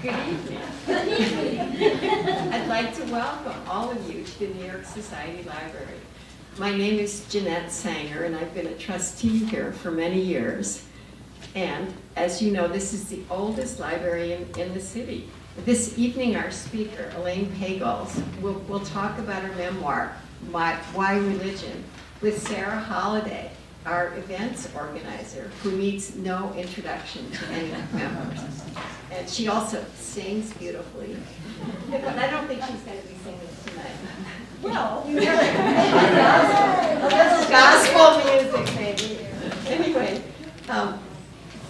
Good evening. I'd like to welcome all of you to the New York Society Library. My name is Jeanette Sanger, and I've been a trustee here for many years. And as you know, this is the oldest library in the city. This evening, our speaker, Elaine Pagels, will talk about her memoir, Why Religion, with Sarah Holliday, our events organizer, who needs no introduction to any members. And she also sings beautifully. But I don't think she's going to be singing tonight. Well, gospel music, maybe. Anyway,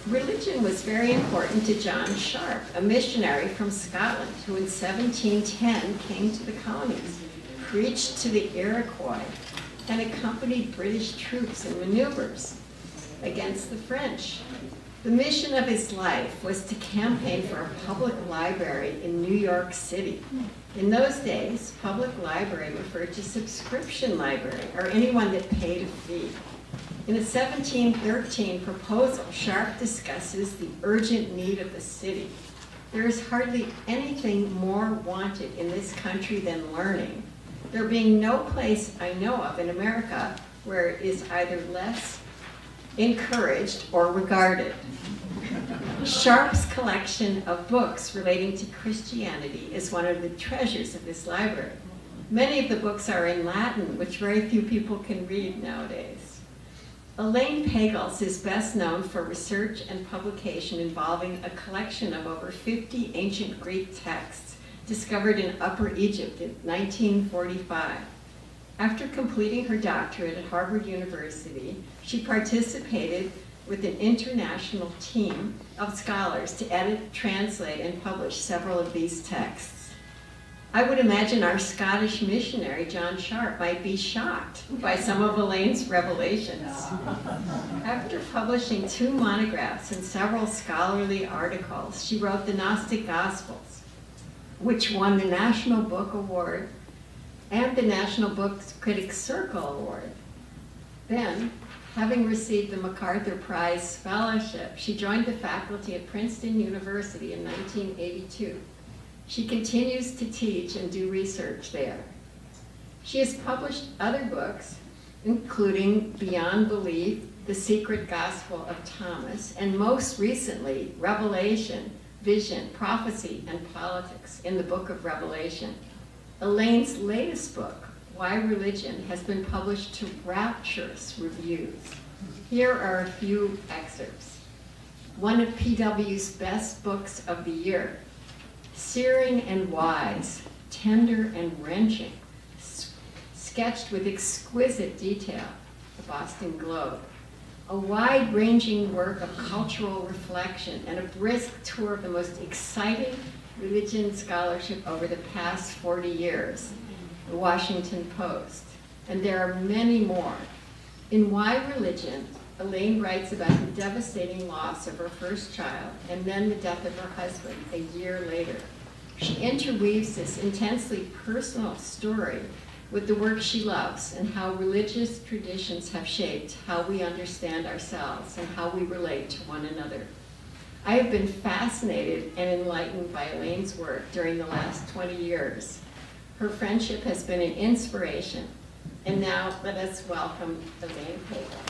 religion was very important to John Sharp, a missionary from Scotland who in 1710 came to the colonies, preached to the Iroquois, and accompanied British troops in maneuvers against the French. The mission of his life was to campaign for a public library in New York City. In those days, public library referred to subscription library, or anyone that paid a fee. In a 1713 proposal, Sharp discusses the urgent need of the city. There is hardly anything more wanted in this country than learning, there being no place I know of in America where it is either less encouraged or regarded. Sharp's collection of books relating to Christianity is one of the treasures of this library. Many of the books are in Latin, which very few people can read nowadays. Elaine Pagels is best known for research and publication involving a collection of over 50 ancient Greek texts discovered in Upper Egypt in 1945. After completing her doctorate at Harvard University, she participated with an international team of scholars to edit, translate, and publish several of these texts. I would imagine our Scottish missionary, John Sharp, might be shocked by some of Elaine's revelations. After publishing 2 monographs and several scholarly articles, she wrote the Gnostic Gospels, which won the National Book Award and the National Book Critics Circle Award. Then, having received the MacArthur Prize Fellowship, she joined the faculty at Princeton University in 1982. She continues to teach and do research there. She has published other books, including Beyond Belief, The Secret Gospel of Thomas, and most recently, Revelation, Vision, Prophecy, and Politics in the Book of Revelation. Elaine's latest book, Why Religion, has been published to rapturous reviews. Here are a few excerpts. One of PW's best books of the year, searing and wise, tender and wrenching, sketched with exquisite detail, the Boston Globe. A wide-ranging work of cultural reflection and a brisk tour of the most exciting religion scholarship over the past 40 years, the Washington Post. And there are many more. In Why Religion, Elaine writes about the devastating loss of her first child and then the death of her husband a year later. She interweaves this intensely personal story with the work she loves and how religious traditions have shaped how we understand ourselves and how we relate to one another. I have been fascinated and enlightened by Elaine's work during the last 20 years. Her friendship has been an inspiration. And now let us welcome Elaine Pagels.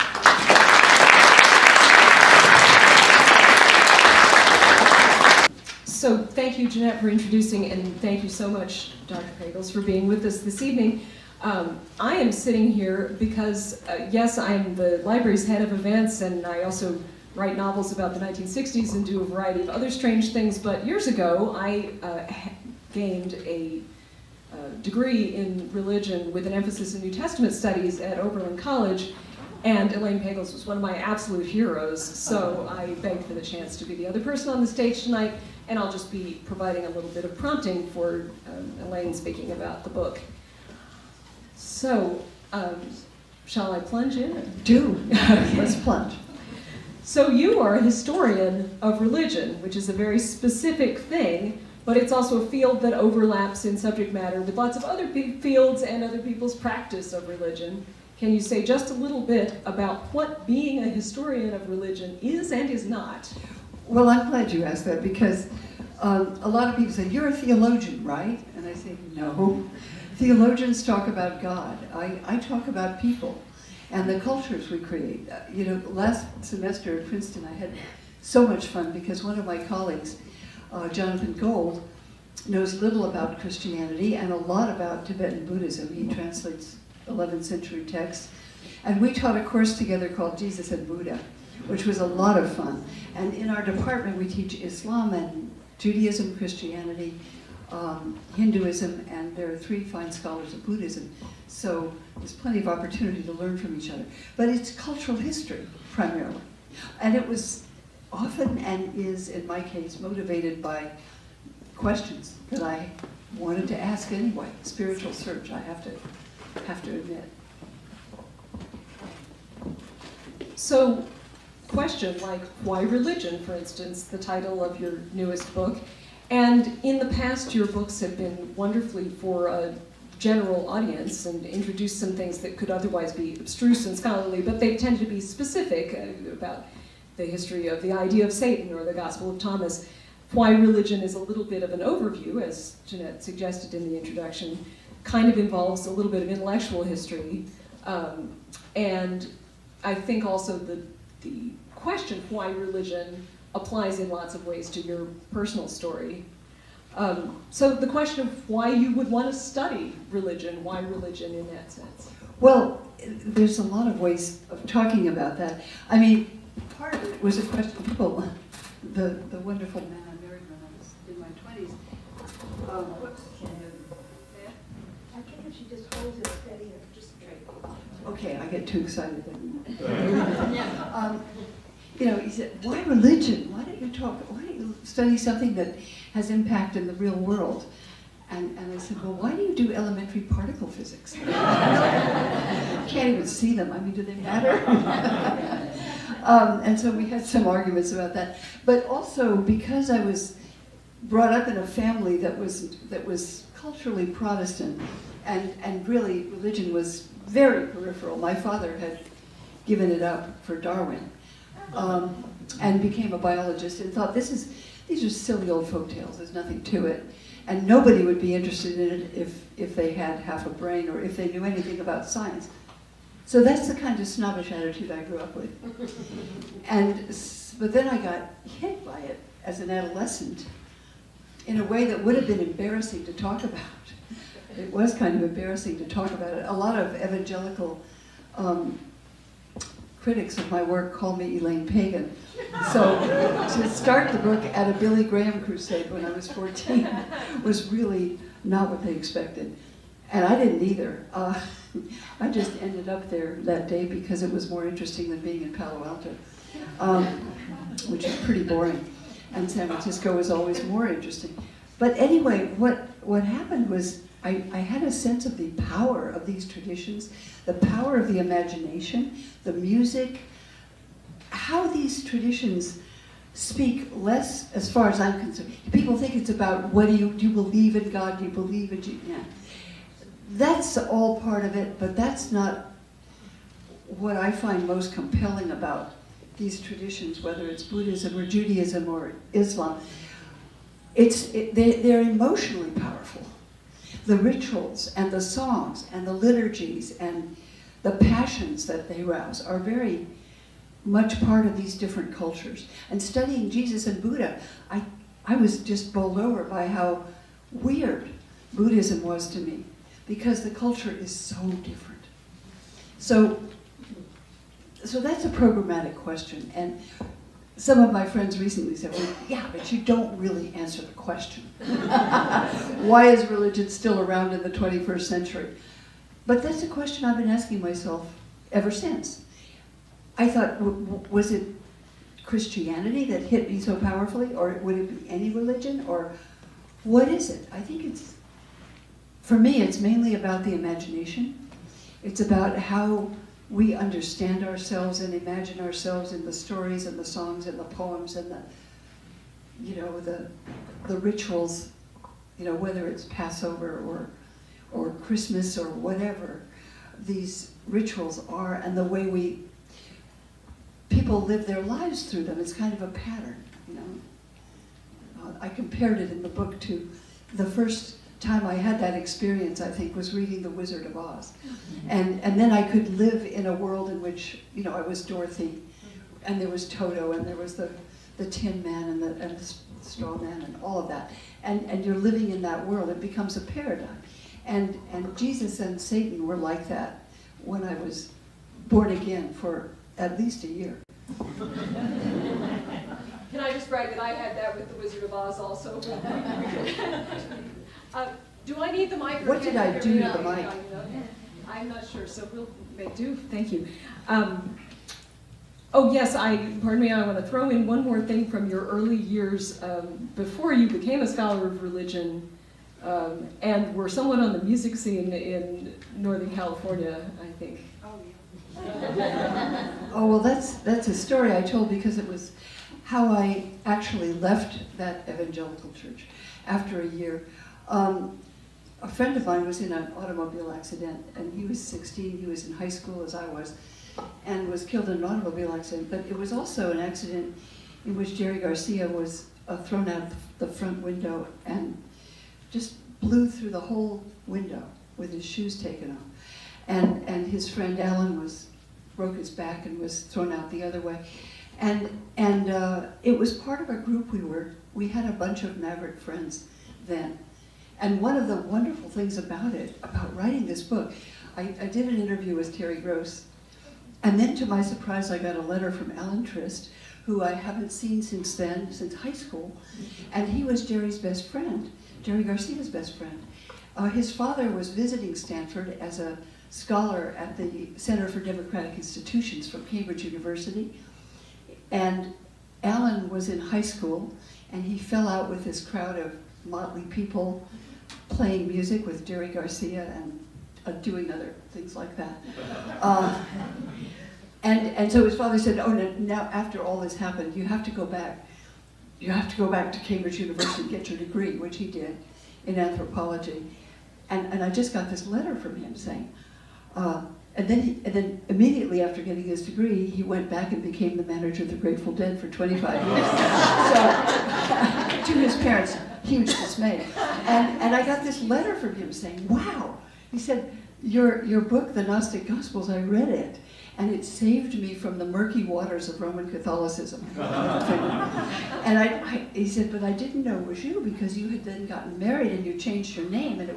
So thank you, Jeanette, for introducing, and thank you so much, Dr. Pagels, for being with us this evening. I am sitting here because, yes, I'm the library's head of events, and I also write novels about the 1960s and do a variety of other strange things, but years ago I gained a degree in religion with an emphasis in New Testament studies at Oberlin College, and Elaine Pagels was one of my absolute heroes, so I begged for the chance to be the other person on the stage tonight, and I'll just be providing a little bit of prompting for Elaine speaking about the book. So, shall I plunge in? Do. Let's plunge. So you are a historian of religion, which is a very specific thing, but it's also a field that overlaps in subject matter with lots of other fields and other people's practice of religion. Can you say just a little bit about what being a historian of religion is and is not? Well, I'm glad you asked that because A lot of people say, you're a theologian, right? And I say, no. Theologians talk about God. I talk about people and the cultures we create. You know, last semester at Princeton, I had so much fun because one of my colleagues, Jonathan Gold, knows little about Christianity and a lot about Tibetan Buddhism. He translates 11th century texts. And we taught a course together called Jesus and Buddha, which was a lot of fun. And in our department, we teach Islam and Judaism, Christianity, Hinduism, and there are 3 fine scholars of Buddhism. So there's plenty of opportunity to learn from each other. But it's cultural history, primarily. And it was often, and is, in my case, motivated by questions that I wanted to ask anyway. Spiritual search, I have to admit. So, question like, why religion, for instance, the title of your newest book. And in the past, your books have been wonderfully for a general audience and introduced some things that could otherwise be abstruse and scholarly, but they tend to be specific about the history of the idea of Satan or the Gospel of Thomas. Why religion is a little bit of an overview, as Jeanette suggested in the introduction, kind of involves a little bit of intellectual history. And I think also the question why religion applies in lots of ways to your personal story. So the question of why you would want to study religion, why religion in that sense? Well, there's a lot of ways of talking about that. I mean, part of it was a question of people, the wonderful man I married when I was in my 20s. Whoops, can't have that. I think if she just holds it steady and just straight. Okay, I get too excited then. You know, he said, why religion? Why don't you study something that has impact in the real world? And I said, well, why do you do elementary particle physics? Can't even see them. I mean, do they matter? And so we had some arguments about that. But also because I was brought up in a family that was culturally Protestant, and really religion was very peripheral. My father had given it up for Darwin. And became a biologist and thought these are silly old folktales, there's nothing to it. And nobody would be interested in it if they had half a brain or if they knew anything about science. So that's the kind of snobbish attitude I grew up with. But then I got hit by it as an adolescent in a way that would have been embarrassing to talk about. It was kind of embarrassing to talk about it. A lot of evangelical critics of my work call me Elaine pagan. So to start the book at a Billy Graham crusade when I was 14 was really not what they expected. And I didn't either. I just ended up there that day because it was more interesting than being in Palo Alto, which is pretty boring. And San Francisco was always more interesting. But anyway, what happened was I had a sense of the power of these traditions, the power of the imagination, the music, how these traditions speak less, as far as I'm concerned. People think it's about do you believe in God, do you believe in Jesus? Yeah. That's all part of it, but that's not what I find most compelling about these traditions, whether it's Buddhism or Judaism or Islam. They're emotionally powerful. The rituals and the songs and the liturgies and the passions that they rouse are very much part of these different cultures. And studying Jesus and Buddha, I was just bowled over by how weird Buddhism was to me, because the culture is so different. So that's a programmatic question. And some of my friends recently said, well, yeah, but you don't really answer the question. Why is religion still around in the 21st century? But that's a question I've been asking myself ever since. I thought, was it Christianity that hit me so powerfully? Or would it be any religion? Or what is it? I think for me, it's mainly about the imagination. It's about how we understand ourselves and imagine ourselves in the stories and the songs and the poems and the rituals, whether it's Passover or Christmas or whatever these rituals are, and the way people live their lives through them. It's kind of a pattern, I compared it in the book to the first time I had that experience, I think, was reading The Wizard of Oz. And then I could live in a world in which, you know, I was Dorothy, and there was Toto, and there was the Tin Man, and the Straw Man, and all of that. And you're living in that world. It becomes a paradigm. And Jesus and Satan were like that when I was born again for at least a year. Can I just brag that I had that with The Wizard of Oz also? Do I need the mic? What did I do to the mic? I'm not sure, so we'll make do. Thank you. Oh yes, pardon me, I want to throw in one more thing from your early years before you became a scholar of religion and were somewhat on the music scene in Northern California, I think. Oh, well, that's a story I told because it was how I actually left that evangelical church after a year. A friend of mine was in an automobile accident, and he was 16, he was in high school as I was, and was killed in an automobile accident. But it was also an accident in which Jerry Garcia was thrown out the front window and just blew through the whole window with his shoes taken off. And his friend Alan broke his back and was thrown out the other way. And it was part of a group we had a bunch of maverick friends then. And one of the wonderful things about writing this book, I did an interview with Terry Gross, and then to my surprise I got a letter from Alan Trist, who I haven't seen since then, since high school, and he was Jerry's best friend, Jerry Garcia's best friend. His father was visiting Stanford as a scholar at the Center for Democratic Institutions from Cambridge University, and Alan was in high school, and he fell out with this crowd of motley people playing music with Jerry Garcia and doing other things like that. And so his father said, oh, now after all this happened, you have to go back. You have to go back to Cambridge University and get your degree, which he did in anthropology. And I just got this letter from him saying, and then immediately after getting his degree, he went back and became the manager of the Grateful Dead for 25 years. So, to his parents' huge dismay. And I got this letter from him saying, wow. He said, your book, The Gnostic Gospels, I read it, and it saved me from the murky waters of Roman Catholicism. And he said, but I didn't know it was you because you had then gotten married and you changed your name, and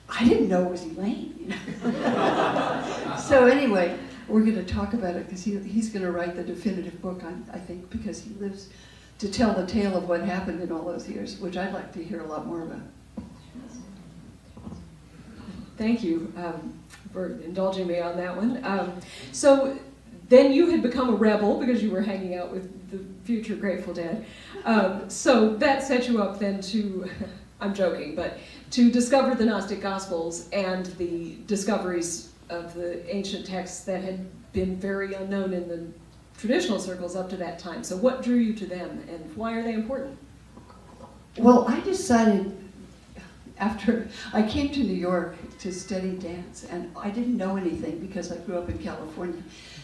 I didn't know it was Elaine. You know? So anyway, we're going to talk about it because he's going to write the definitive book, I think, because he lives to tell the tale of what happened in all those years, which I'd like to hear a lot more about. Thank you for indulging me on that one. So then you had become a rebel because you were hanging out with the future Grateful Dead. So that set you up then to, I'm joking, but to discover the Gnostic Gospels and the discoveries of the ancient texts that had been very unknown in the traditional circles up to that time. So what drew you to them, and why are they important? Well, I decided after I came to New York to study dance, and I didn't know anything because I grew up in California,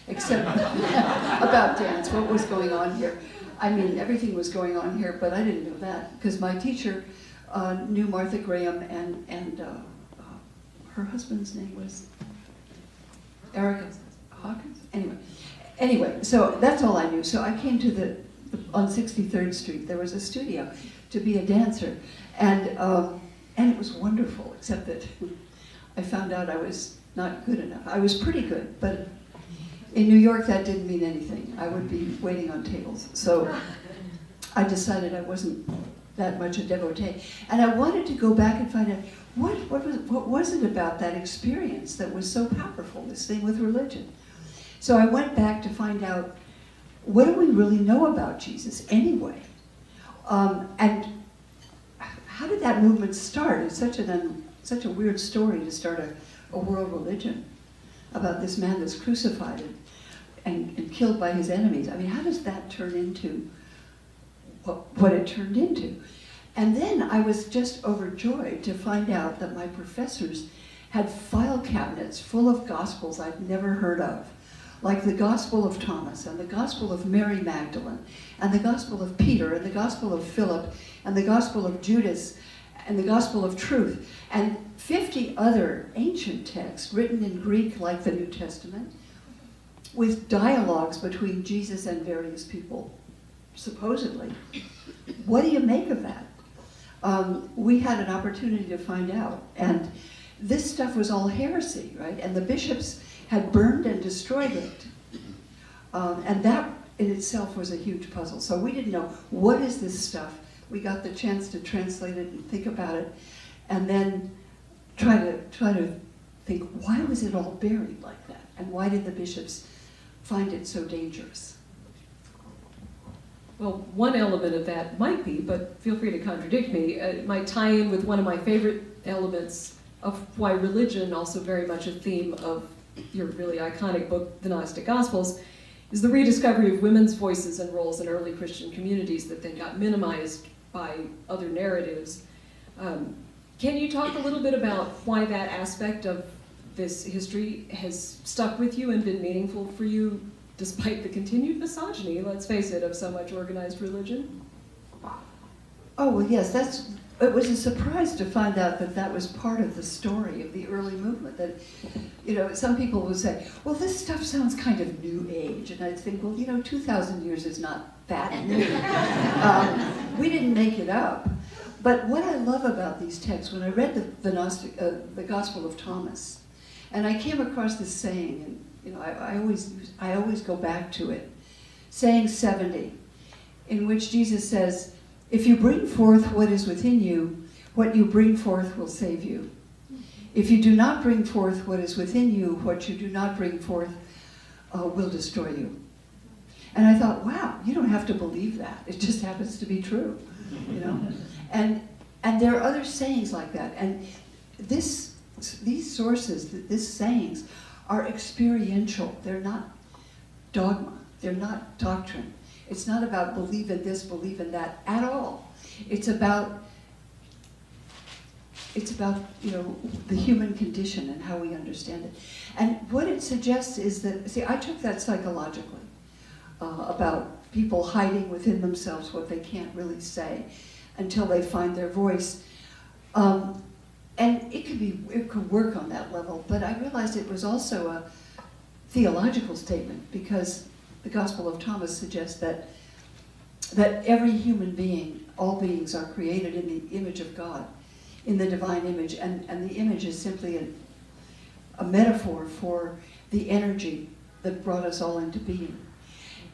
except about dance, what was going on here. I mean, everything was going on here, but I didn't know that because my teacher knew Martha Graham, and her husband's name was Erica Hawkins? Anyway, so that's all I knew. So I came to on 63rd Street, there was a studio to be a dancer, and it was wonderful, except that I found out I was not good enough. I was pretty good, but in New York that didn't mean anything. I would be waiting on tables. So I decided I wasn't that much a devotee. And I wanted to go back and find out what was it about that experience that was so powerful, this thing with religion. So I went back to find out, what do we really know about Jesus anyway? And how did that movement start? It's such a weird story to start a world religion about this man that's crucified and killed by his enemies. I mean, how does that turn into what it turned into? And then I was just overjoyed to find out that my professors had file cabinets full of gospels I'd never heard of. like the Gospel of Thomas, and the Gospel of Mary Magdalene, and the Gospel of Peter, and the Gospel of Philip, and the Gospel of Judas, and the Gospel of Truth, and 50 other ancient texts written in Greek like the New Testament, with dialogues between Jesus and various people, supposedly. What do you make of that? We had an opportunity to find out, and this stuff was all heresy, right? And the bishops had burned and destroyed it. And that in itself was a huge puzzle. So we didn't know, what is this stuff? We got the chance to translate it and think about it, and then try to think, why was it all buried like that? And why did the bishops find it so dangerous? Well, one element of that might be, but feel free to contradict me, it might tie in with one of my favorite elements of why religion, also very much a theme of your really iconic book, The Gnostic Gospels, is the rediscovery of women's voices and roles in early Christian communities that then got minimized by other narratives. Can you talk a little bit about why that aspect of this history has stuck with you and been meaningful for you, despite the continued misogyny, let's face it, of so much organized religion? Oh, well, yes, it was a surprise to find out that that was part of the story of the early movement. That, you know, some people would say, well, this stuff sounds kind of New Age. And I'd think, well, you know, 2,000 years is not that new. We didn't make it up. But what I love about these texts, when I read the Gospel of Thomas, and I came across this saying, and you know, I always go back to it, saying 70, in which Jesus says, if you bring forth what is within you, what you bring forth will save you. If you do not bring forth what is within you, what you do not bring forth will destroy you. And I thought, wow, you don't have to believe that. It just happens to be true, you know? And there are other sayings like that. And these sources, these sayings, are experiential. They're not dogma. They're not doctrine. It's not about believe in this, believe in that at all. It's about you know, the human condition and how we understand it. And what it suggests is that, see, I took that psychologically, about people hiding within themselves what they can't really say until they find their voice. And it could work on that level, but I realized it was also a theological statement, because the Gospel of Thomas suggests that every human being, all beings are created in the image of God, in the divine image, and the image is simply a metaphor for the energy that brought us all into being.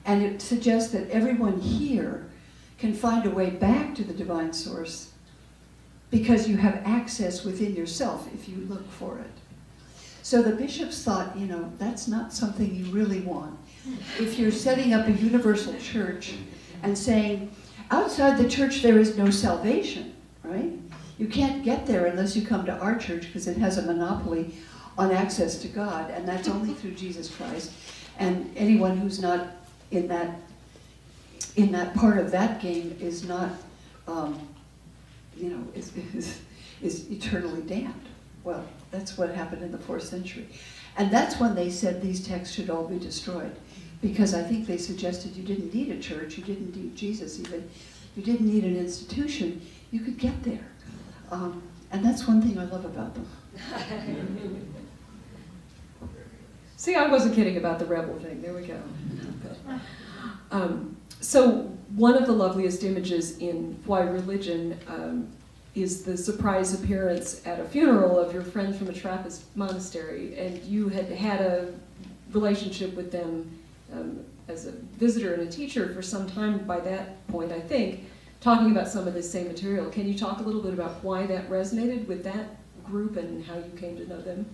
And it suggests that everyone here can find a way back to the divine source because you have access within yourself if you look for it. So the bishops thought, you know, that's not something you really want. If you're setting up a universal church and saying, outside the church there is no salvation, right? You can't get there unless you come to our church because it has a monopoly on access to God, and that's only through Jesus Christ. And anyone who's not in that part of that game is not, you know, is eternally damned. Well, that's what happened in the 4th century. And that's when they said these texts should all be destroyed. Because I think they suggested you didn't need a church, you didn't need Jesus even, you didn't need an institution, you could get there. And that's one thing I love about them. See, I wasn't kidding about the rebel thing, there we go. So one of the loveliest images in Why Religion is the surprise appearance at a funeral of your friend from a Trappist monastery, and you had had a relationship with them as a visitor and a teacher for some time by that point, I think, talking about some of this same material. Can you talk a little bit about why that resonated with that group and how you came to know them?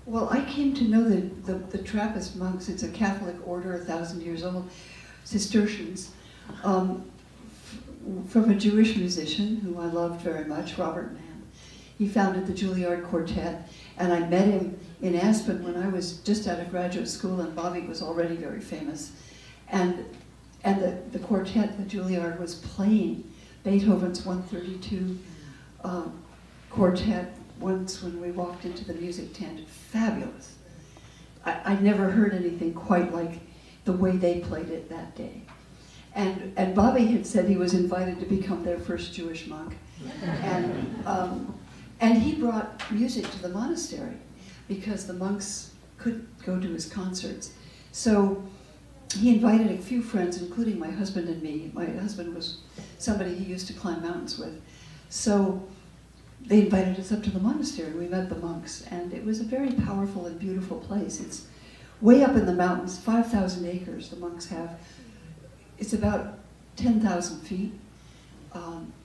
Well, I came to know the Trappist monks. It's a Catholic order, 1,000 years old, Cistercians, from a Jewish musician who I loved very much, Robert Mann. He founded the Juilliard Quartet, and I met him in Aspen when I was just out of graduate school, and Bobby was already very famous. And the quartet, the Juilliard, was playing Beethoven's 132 quartet once when we walked into the music tent. Fabulous. I'd never heard anything quite like the way they played it that day. And Bobby had said he was invited to become their first Jewish monk. And he brought music to the monastery because the monks couldn't go to his concerts. So he invited a few friends, including my husband and me. My husband was somebody he used to climb mountains with. So they invited us up to the monastery. We met the monks, and it was a very powerful and beautiful place. It's way up in the mountains, 5,000 acres the monks have. It's about 10,000 feet,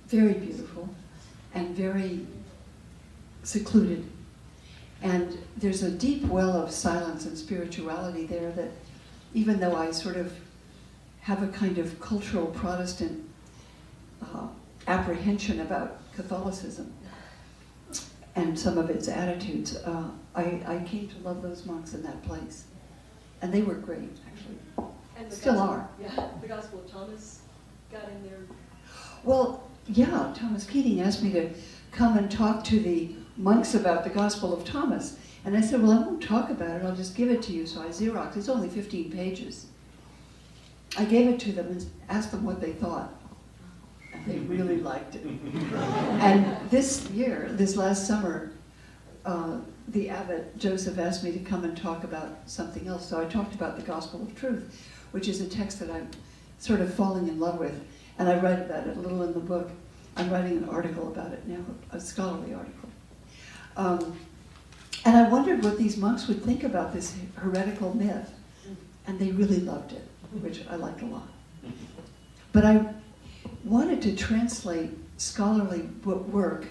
very beautiful and very secluded. And there's a deep well of silence and spirituality there that, even though I sort of have a kind of cultural Protestant apprehension about Catholicism and some of its attitudes, I came to love those monks in that place. And they were great, actually. And Still are. Yeah, the Gospel of Thomas got in there. Well, yeah, Thomas Keating asked me to come and talk to the monks about the Gospel of Thomas. And I said, well, I won't talk about it, I'll just give it to you. So I Xeroxed. It's only 15 pages. I gave it to them and asked them what they thought. And they really liked it. And this year, this last summer, the abbot, Joseph, asked me to come and talk about something else. So I talked about the Gospel of Truth, which is a text that I'm sort of falling in love with. And I write about it a little in the book. I'm writing an article about it now, a scholarly article. And I wondered what these monks would think about this heretical myth. And they really loved it, which I liked a lot. But I wanted to translate scholarly work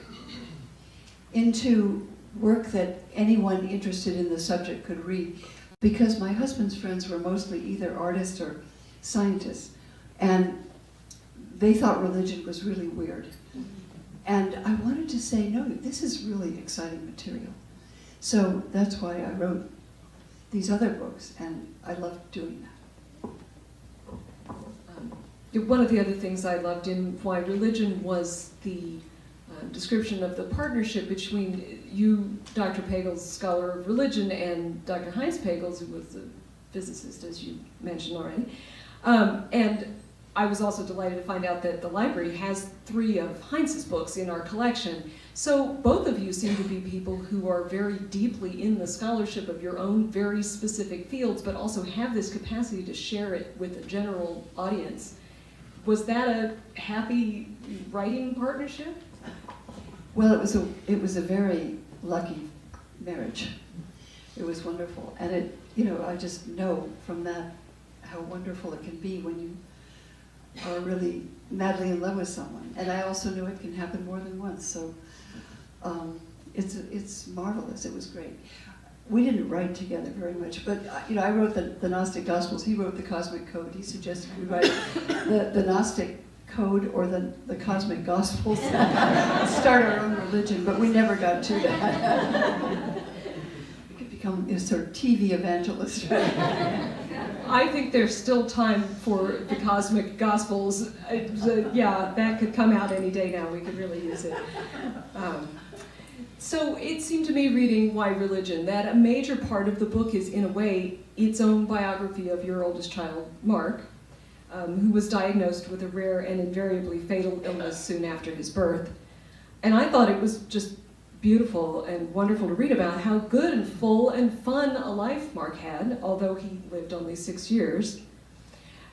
into work that anyone interested in the subject could read, because my husband's friends were mostly either artists or scientists, and they thought religion was really weird. And I wanted to say, no, this is really exciting material. So that's why I wrote these other books, and I loved doing that. One of the other things I loved in Why Religion was the description of the partnership between you, Dr. Pagels, scholar of religion, and Dr. Heinz Pagels, who was a physicist, as you mentioned already. And I was also delighted to find out that the library has 3 of Heinz's books in our collection. So both of you seem to be people who are very deeply in the scholarship of your own very specific fields, but also have this capacity to share it with a general audience. Was that a happy writing partnership? Well, it was a very lucky marriage. It was wonderful, and it, I just know from that how wonderful it can be when you are really madly in love with someone. And I also know it can happen more than once. So it's marvelous. It was great. We didn't write together very much, but I wrote the Gnostic Gospels. He wrote the Cosmic Code. He suggested we write the Gnostic Code or the Cosmic Gospels, start our own religion, but we never got to that. We could become a sort of TV evangelist. I think there's still time for the Cosmic Gospels. Yeah, that could come out any day now. We could really use it. So it seemed to me, reading Why Religion, that a major part of the book is, in a way, its own biography of your oldest child, Mark, who was diagnosed with a rare and invariably fatal illness soon after his birth. And I thought it was just beautiful and wonderful to read about how good and full and fun a life Mark had, although he lived only 6 years.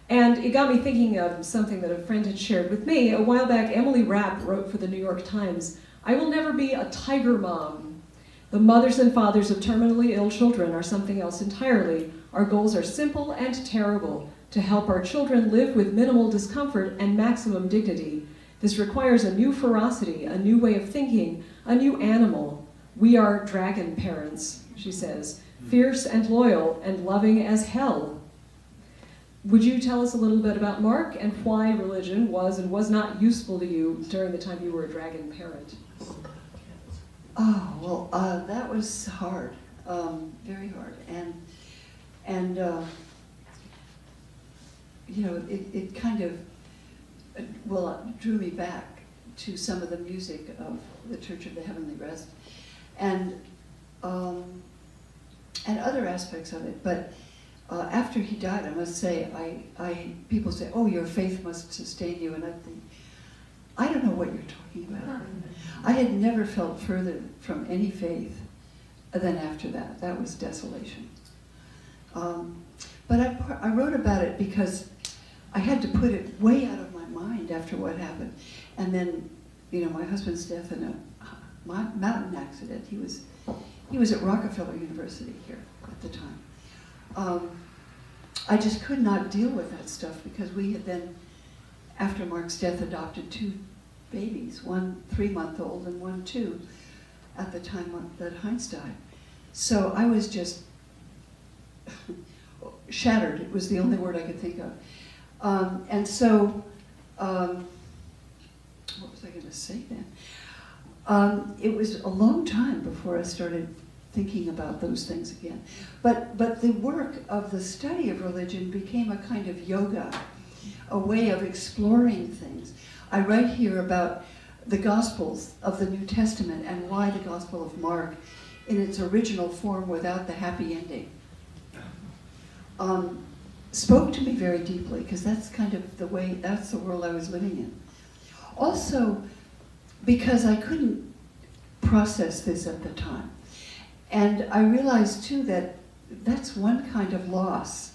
And it got me thinking of something that a friend had shared with me. A while back, Emily Rapp wrote for the New York Times, "I will never be a tiger mom. The mothers and fathers of terminally ill children are something else entirely. Our goals are simple and terrible, to help our children live with minimal discomfort and maximum dignity. This requires a new ferocity, a new way of thinking, a new animal. We are dragon parents," she says, "fierce and loyal and loving as hell." Would you tell us a little bit about Mark and why religion was and was not useful to you during the time you were a dragon parent? Oh, well, that was hard, very hard. And it kind of, drew me back to some of the music of the Church of the Heavenly Rest. And and other aspects of it. But after he died, I must say, people say, oh, your faith must sustain you, and I think, I don't know what you're talking about. I had never felt further from any faith than after that. That was desolation. But I wrote about it because I had to put it way out of my mind after what happened. And then, you know, my husband's death in a mountain accident. He was at Rockefeller University here at the time. I just could not deal with that stuff because we had then, after Mark's death, adopted 2 babies, one 3-month-old and one 2, at the time that Heinz died. So I was just shattered. It was the only word I could think of. And so, what was I going to say then? It was a long time before I started thinking about those things again. But the work of the study of religion became a kind of yoga, a way of exploring things. I write here about the Gospels of the New Testament and why the Gospel of Mark, in its original form without the happy ending, spoke to me very deeply, because that's kind of the way, that's the world I was living in. Also, because I couldn't process this at the time. And I realized too that that's one kind of loss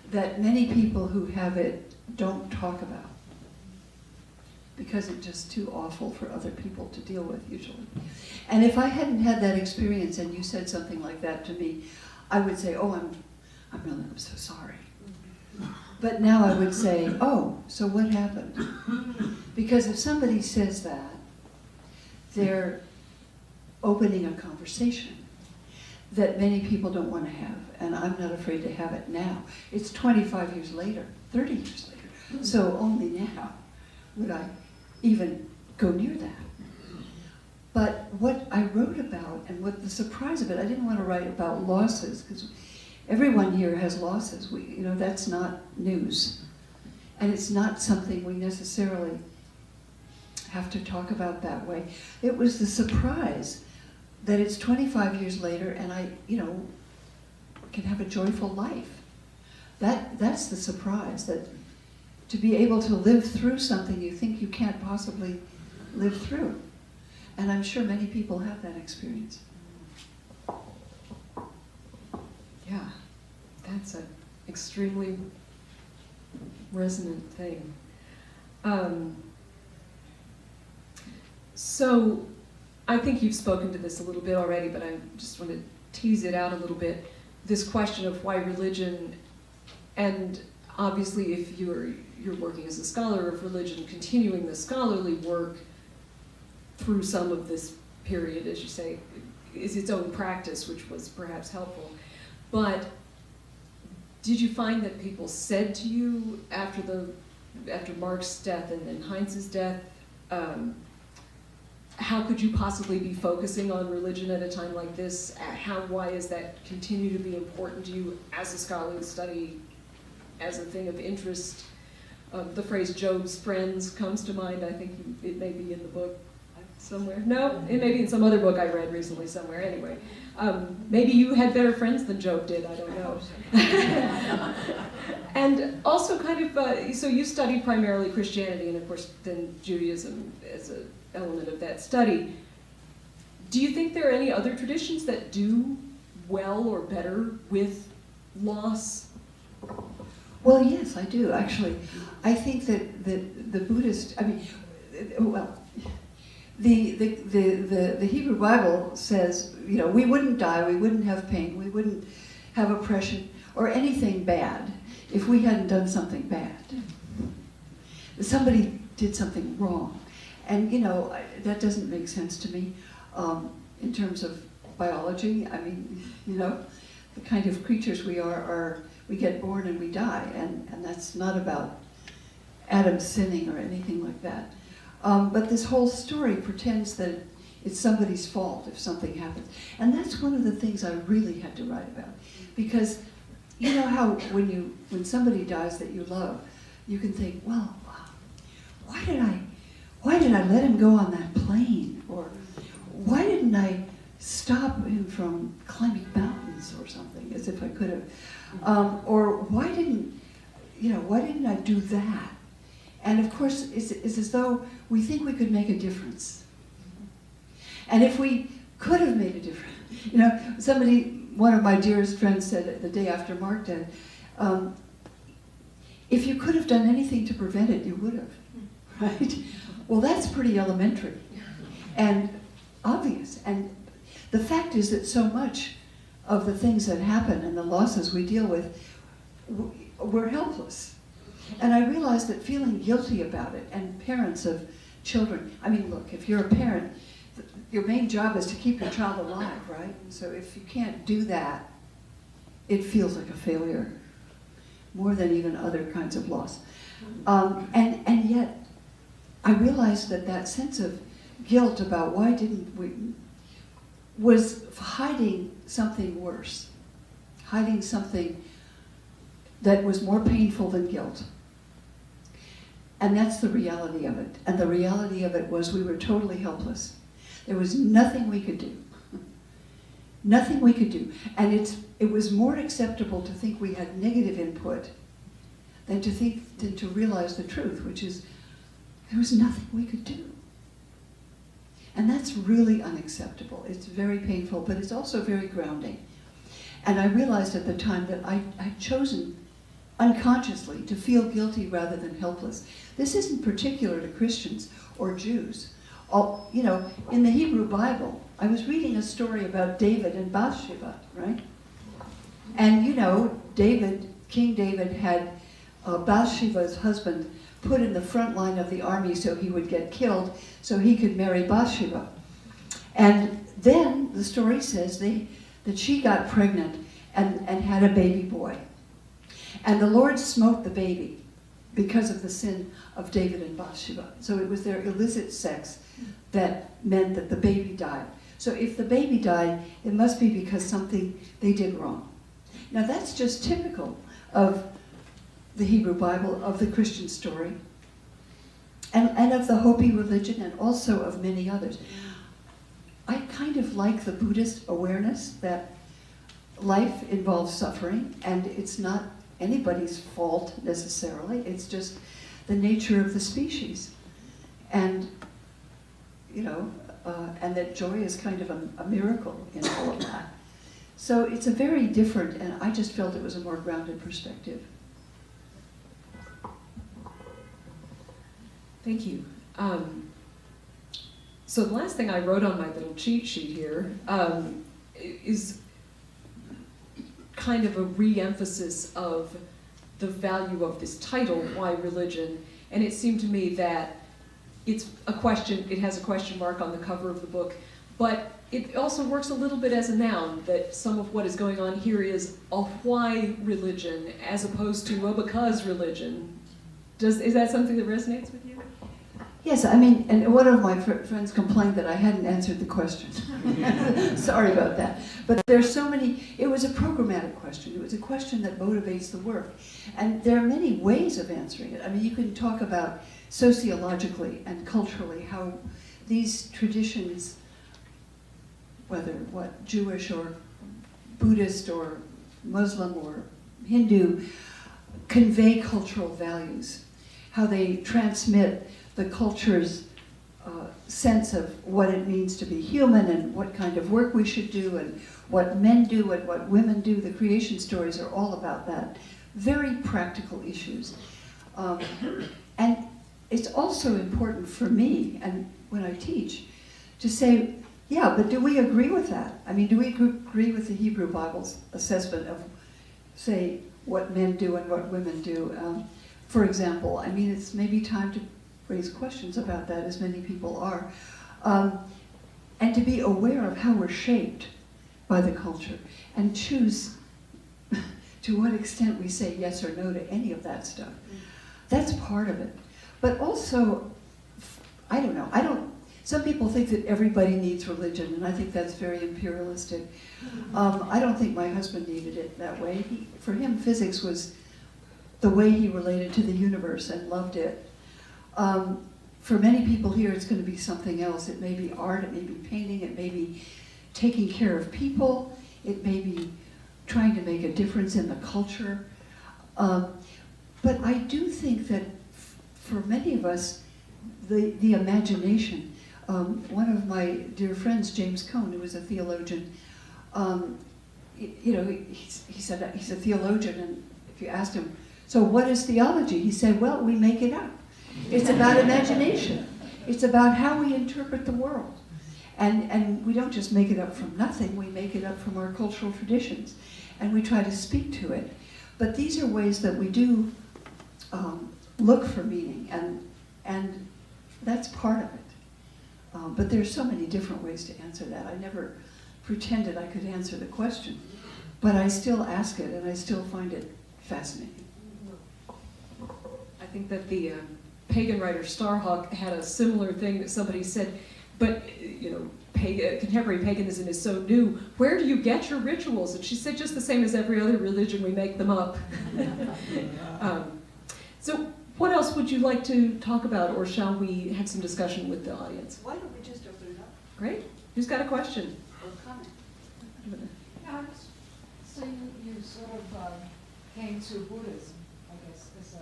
that many people who have it don't talk about, because it's just too awful for other people to deal with usually. And if I hadn't had that experience and you said something like that to me, I would say, oh, I'm so sorry. But now I would say, oh, so what happened? Because if somebody says that, they're opening a conversation that many people don't want to have, and I'm not afraid to have it now. It's 25 years later, 30 years later, so only now would I even go near that. But what I wrote about, and what the surprise of it, I didn't want to write about losses, because everyone here has losses. That's not news. And it's not something we necessarily have to talk about that way. It was the surprise that it's 25 years later and I, can have a joyful life. That's the surprise, that to be able to live through something you think you can't possibly live through. And I'm sure many people have that experience. Yeah, that's an extremely resonant thing. So I think you've spoken to this a little bit already, but I just want to tease it out a little bit. This question of why religion, and obviously if you're working as a scholar of religion, continuing the scholarly work through some of this period, as you say, is its own practice, which was perhaps helpful. But did you find that people said to you after Mark's death and then Heinz's death, how could you possibly be focusing on religion at a time like this? Why does that continue to be important to you as a scholarly study, as a thing of interest? The phrase Job's friends comes to mind. I think it may be in the book somewhere. No, it may be in some other book I read recently somewhere. Anyway, maybe you had better friends than Job did. I don't know. And also kind of, so you studied primarily Christianity and of course then Judaism as an element of that study. Do you think there are any other traditions that do well or better with loss? Well, yes, I do, actually. I think that the Buddhist, the Hebrew Bible says, we wouldn't die, we wouldn't have pain, we wouldn't have oppression or anything bad if we hadn't done something bad. Somebody did something wrong. And, that doesn't make sense to me in terms of biology. I mean, the kind of creatures we are we get born and we die, and that's not about Adam sinning or anything like that. But this whole story pretends that it's somebody's fault if something happens. And that's one of the things I really had to write about. Because you know how when somebody dies that you love, you can think, well, why did I let him go on that plane? Or why didn't I stop him from climbing mountains? Or could have. Or why didn't I do that? And of course, it's as though we think we could make a difference. And if we could have made a difference, one of my dearest friends said the day after Mark died, if you could have done anything to prevent it, you would have, right? Well, that's pretty elementary and obvious. And the fact is that so much of the things that happen and the losses we deal with, we're helpless. And I realized that feeling guilty about it, and parents of children, I mean, look, if you're a parent, your main job is to keep your child alive, right? And so if you can't do that, it feels like a failure, more than even other kinds of loss. And yet, I realized that that sense of guilt about why didn't we, was hiding something worse, hiding something that was more painful than guilt. And that's the reality of it. And the reality of it was we were totally helpless. There was nothing we could do. Nothing we could do. And it was more acceptable to think we had negative input than to realize the truth, which is there was nothing we could do. And that's really unacceptable. It's very painful, but it's also very grounding. And I realized at the time that I'd chosen unconsciously to feel guilty rather than helpless. This isn't particular to Christians or Jews. In the Hebrew Bible, I was reading a story about David and Bathsheba, right? And King David had Bathsheba's husband put in the front line of the army so he would get killed, so he could marry Bathsheba. And then the story says that she got pregnant and had a baby boy. And the Lord smote the baby because of the sin of David and Bathsheba. So it was their illicit sex that meant that the baby died. So if the baby died, it must be because something they did wrong. Now that's just typical of the Hebrew Bible, of the Christian story, and of the Hopi religion, and also of many others. I kind of like the Buddhist awareness that life involves suffering, and it's not anybody's fault necessarily, it's just the nature of the species. And, and that joy is kind of a miracle in all of that. So it's a very different, and I just felt it was a more grounded perspective. Thank you. So the last thing I wrote on my little cheat sheet here is kind of a re-emphasis of the value of this title, Why Religion? And it seemed to me that it's a question, it has a question mark on the cover of the book, but it also works a little bit as a noun, that some of what is going on here is a why religion as opposed to a because religion. Is that something that resonates with you? Yes, I mean, and one of my friends complained that I hadn't answered the question. Sorry about that. But there's so many, it was a programmatic question. It was a question that motivates the work. And there are many ways of answering it. I mean, you can talk about sociologically and culturally how these traditions, whether Jewish or Buddhist or Muslim or Hindu, convey cultural values, how they transmit the culture's sense of what it means to be human and what kind of work we should do and what men do and what women do. The creation stories are all about that. Very practical issues. And it's also important for me, and when I teach, to say, yeah, but do we agree with that? I mean, do we agree with the Hebrew Bible's assessment of, say, what men do and what women do? For example, I mean, it's maybe time to raise questions about that, as many people are, and to be aware of how we're shaped by the culture, and choose to what extent we say yes or no to any of that stuff. That's part of it. But also, I don't know, some people think that everybody needs religion, and I think that's very imperialistic. I don't think my husband needed it that way. For him, physics was the way he related to the universe and loved it. For many people here, it's going to be something else. It may be art, it may be painting, it may be taking care of people, it may be trying to make a difference in the culture. But I do think that for many of us, the imagination, one of my dear friends, James Cone, who was a theologian, he said he's a theologian, and if you asked him, so what is theology? He said, well, we make it up. It's about imagination. It's about how we interpret the world. And we don't just make it up from nothing, we make it up from our cultural traditions. And we try to speak to it. But these are ways that we do look for meaning, and that's part of it. But there's so many different ways to answer that. I never pretended I could answer the question, but I still ask it, and I still find it fascinating. I think that the pagan writer Starhawk had a similar thing that somebody said, but contemporary paganism is so new. Where do you get your rituals? And she said, just the same as every other religion, we make them up. So what else would you like to talk about, or shall we have some discussion with the audience? Why don't we just open it up? Great. Who's got a question? Or comment? So you sort of came to Buddhism, I guess, as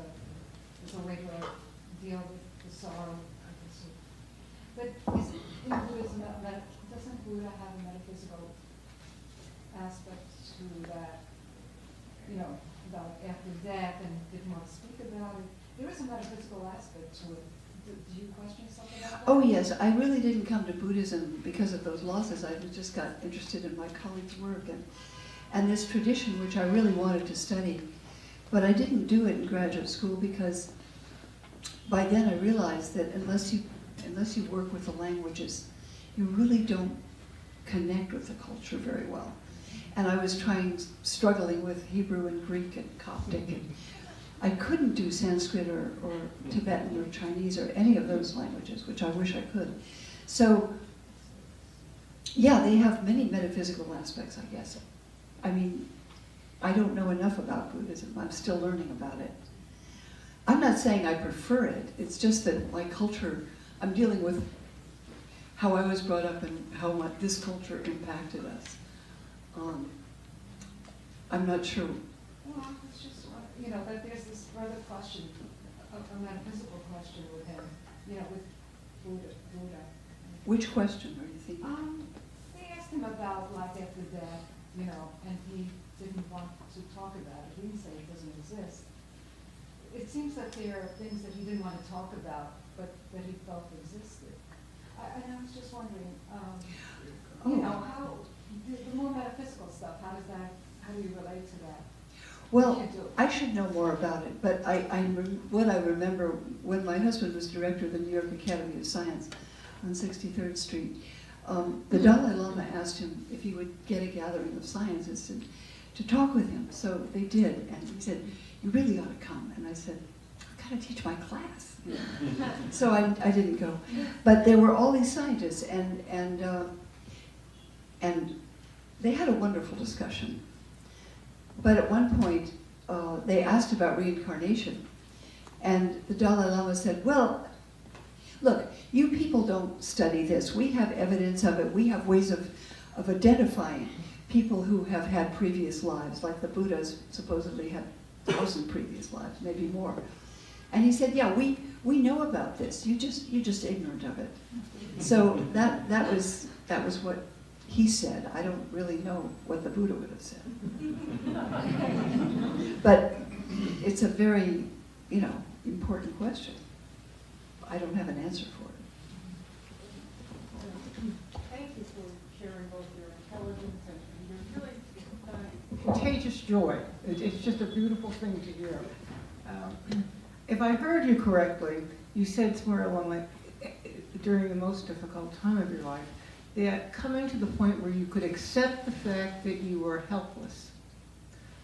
a way to deal with the sorrow, I guess. But is it in Buddhism that doesn't Buddha have a metaphysical aspect to that? About after death, and didn't want to speak about it. There is a metaphysical aspect to it. Do you question something about that? Oh yes, I really didn't come to Buddhism because of those losses. I just got interested in my colleagues' work and this tradition, which I really wanted to study. But I didn't do it in graduate school because by then I realized that unless you work with the languages, you really don't connect with the culture very well. And I was struggling with Hebrew and Greek and Coptic, and I couldn't do Sanskrit or Tibetan or Chinese or any of those languages, which I wish I could. So, yeah, they have many metaphysical aspects, I guess. I mean, I don't know enough about Buddhism. I'm still learning about it. I'm not saying I prefer it. It's just that my culture, I'm dealing with how I was brought up and how this culture impacted us. I'm not sure. Well, it's just, that there's this further question, a metaphysical question with him, with Buddha. Which question are you thinking? They asked him about life after death, and he didn't want to talk about it. He didn't say it doesn't exist. It seems that there are things that he didn't want to talk about, but that he felt existed. And I was just wondering, how, the more metaphysical stuff, how do you relate to that? Well, I should know more about it, but what I remember when my husband was director of the New York Academy of Science on 63rd Street, the Dalai Lama asked him if he would get a gathering of scientists to talk with him. So they did, and he said, you really ought to come. And I said, I've got to teach my class. So I didn't go. But there were all these scientists, and they had a wonderful discussion. But at one point, they asked about reincarnation, and the Dalai Lama said, well, look, you people don't study this. We have evidence of it. We have ways of identifying people who have had previous lives, like the Buddhas supposedly had 1,000 previous lives, maybe more. And he said, yeah, we know about this. You're just ignorant of it. So that was what he said. I don't really know what the Buddha would have said. But it's a very, important question. I don't have an answer for it. Thank you for sharing both your intelligence and your really contagious joy. It's just a beautiful thing to hear. If I heard you correctly, you said somewhere along during the most difficult time of your life, that coming to the point where you could accept the fact that you were helpless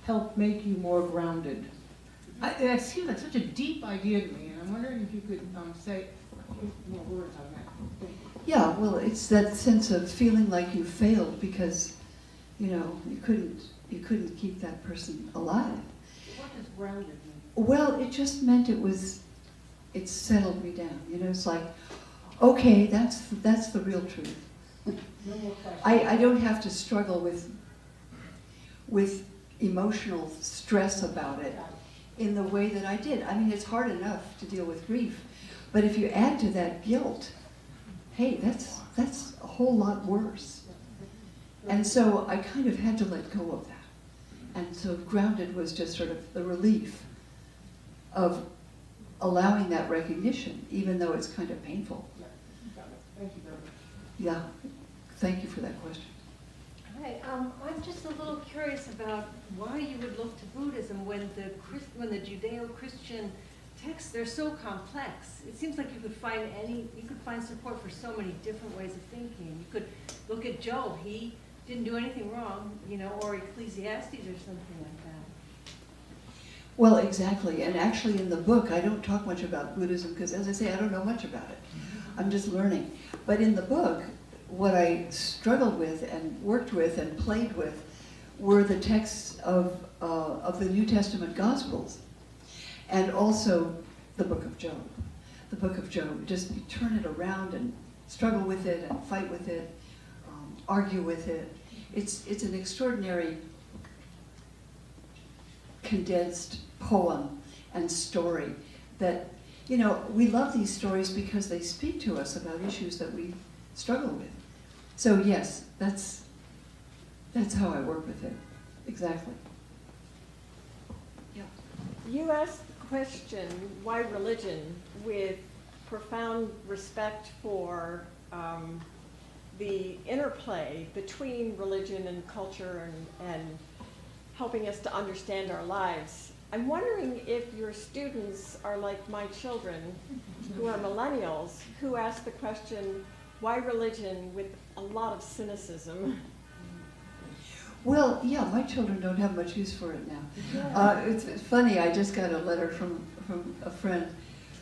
helped make you more grounded. I see that's such a deep idea to me, and I'm wondering if you could say a few more words on that. Yeah, well, it's that sense of feeling like you failed because, you couldn't keep that person alive. What does grounded mean? Well, it just meant it settled me down. It's like, okay, that's the real truth. No more questions. I don't have to struggle with emotional stress about it in the way that I did. I mean, it's hard enough to deal with grief, but if you add to that guilt, hey, that's a whole lot worse. And so I kind of had to let go of that. And so grounded was just sort of the relief of allowing that recognition, even though it's kind of painful. Thank you very much. Yeah, thank you for that question. Hi, I'm just a little curious about why you would look to Buddhism when the Judeo-Christian texts, they're so complex. It seems like you could find support for so many different ways of thinking. You could look at Job, he didn't do anything wrong, you know, or Ecclesiastes or something like that. Well, exactly, and actually in the book I don't talk much about Buddhism because, as I say, I don't know much about it. I'm just learning. But in the book, what I struggled with and worked with and played with were the texts of the New Testament Gospels, and also the book of Job. The book of Job, just you turn it around and struggle with it and fight with it, argue with it. It's an extraordinary condensed poem and story that, you know, we love these stories because they speak to us about issues that we struggle with. So yes, that's how I work with it, exactly. Yeah. You asked the question, why religion, with profound respect for the interplay between religion and culture and helping us to understand our lives. I'm wondering if your students are like my children, who are millennials, who ask the question, why religion, with a lot of cynicism? Well, yeah, my children don't have much use for it now. It's funny, I just got a letter from a friend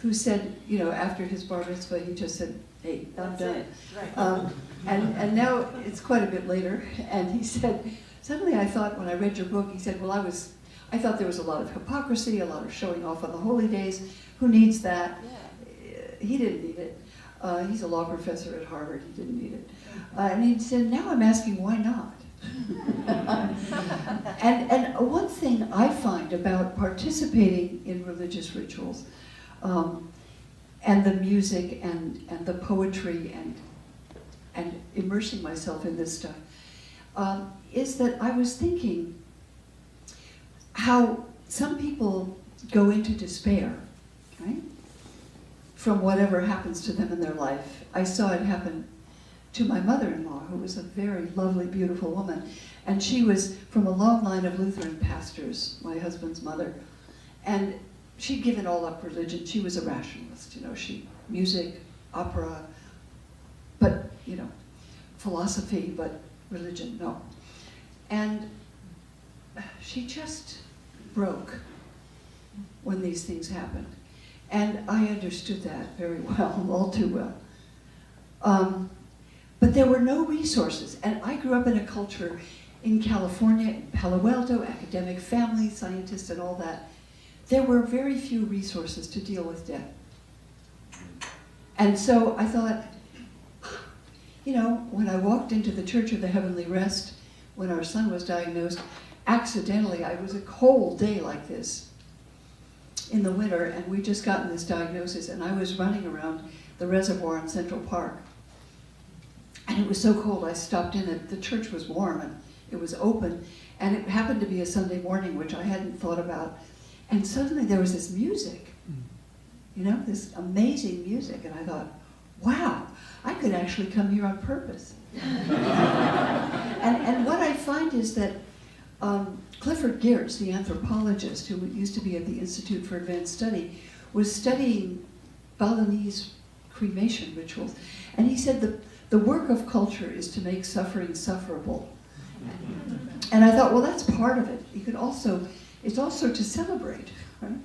who said, you know, after his bar mitzvah, he just said, hey, I'm done. Right. And now it's quite a bit later, and he said, suddenly I thought when I read your book, he said, well, I thought there was a lot of hypocrisy, a lot of showing off on the holy days. Who needs that? Yeah. He didn't need it. He's a law professor at Harvard, he didn't need it. And he said, now I'm asking why not? and one thing I find about participating in religious rituals and the music and the poetry and immersing myself in this stuff is that I was thinking how some people go into despair, right? From whatever happens to them in their life. I saw it happen to my mother-in-law, who was a very lovely, beautiful woman. And she was from a long line of Lutheran pastors, my husband's mother. And she'd given all up religion. She was a rationalist, you know, music, opera, but, you know, philosophy, but religion, no. And she just broke when these things happened. And I understood that very well, all too well. But there were no resources. And I grew up in a culture in California, in Palo Alto, academic family, scientists and all that. There were very few resources to deal with death. And so I thought, you know, when I walked into the Church of the Heavenly Rest, when our son was diagnosed, accidentally, it was a cold day like this in the winter, and we'd just gotten this diagnosis, and I was running around the reservoir in Central Park. And it was so cold, I stopped in it. The church was warm, and it was open, and it happened to be a Sunday morning, which I hadn't thought about. And suddenly there was this music, you know, this amazing music, and I thought, wow, I could actually come here on purpose. and what I find is that Clifford Geertz, the anthropologist who used to be at the Institute for Advanced Study, was studying Balinese cremation rituals. And he said the work of culture is to make suffering sufferable. And I thought, well, that's part of it. It's also to celebrate. Right?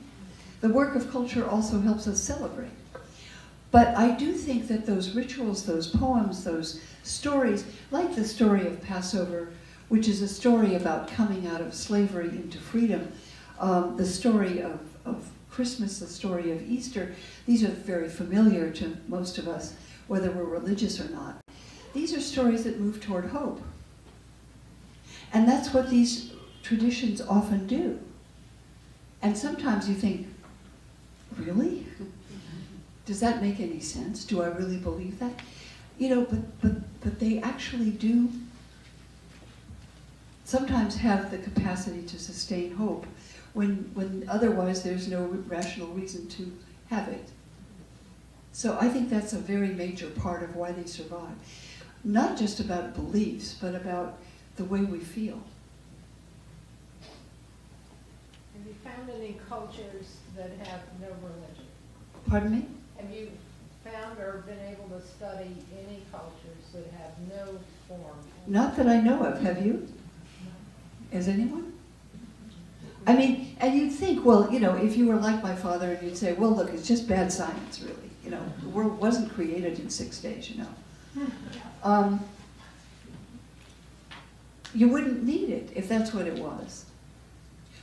The work of culture also helps us celebrate. But I do think that those rituals, those poems, those stories, like the story of Passover, which is a story about coming out of slavery into freedom, the story of Christmas, the story of Easter, these are very familiar to most of us, whether we're religious or not. These are stories that move toward hope. And that's what these traditions often do. And sometimes you think, really? Does that make any sense? Do I really believe that? You know, but they actually do sometimes have the capacity to sustain hope when otherwise there's no rational reason to have it. So I think that's a very major part of why they survive. Not just about beliefs, but about the way we feel. Have you found any cultures that have no religion? Pardon me? Have you found or been able to study any cultures that have no form? Not that I know of. Have you? Has anyone? I mean, and you'd think, well, you know, if you were like my father, and you'd say, well, look, it's just bad science, really. You know, the world wasn't created in 6 days, you know. You wouldn't need it if that's what it was.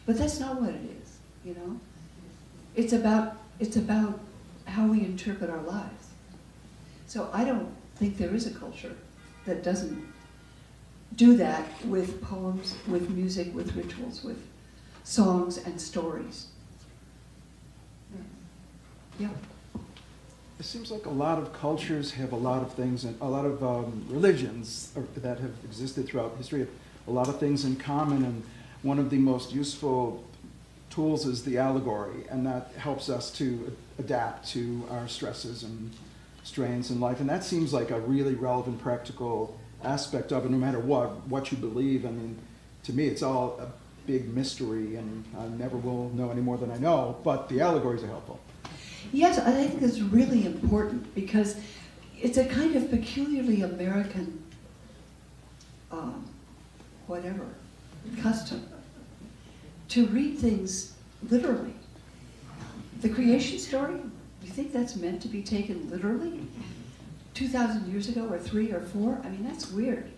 But that's not what it is, you know. It's about how we interpret our lives. So I don't think there is a culture that doesn't do that with poems, with music, with rituals, with songs and stories. Yeah. It seems like a lot of cultures have a lot of things, and a lot of religions that have existed throughout history have a lot of things in common, and one of the most useful tools is the allegory, and that helps us to adapt to our stresses and strains in life, and that seems like a really relevant, practical aspect of it, no matter what you believe. I mean, to me, it's all a big mystery, and I never will know any more than I know, but the allegories are helpful. Yes, I think it's really important because it's a kind of peculiarly American, custom to read things literally. The creation story, do you think that's meant to be taken literally? 2,000 years ago, or 3 or 4? I mean, that's weird.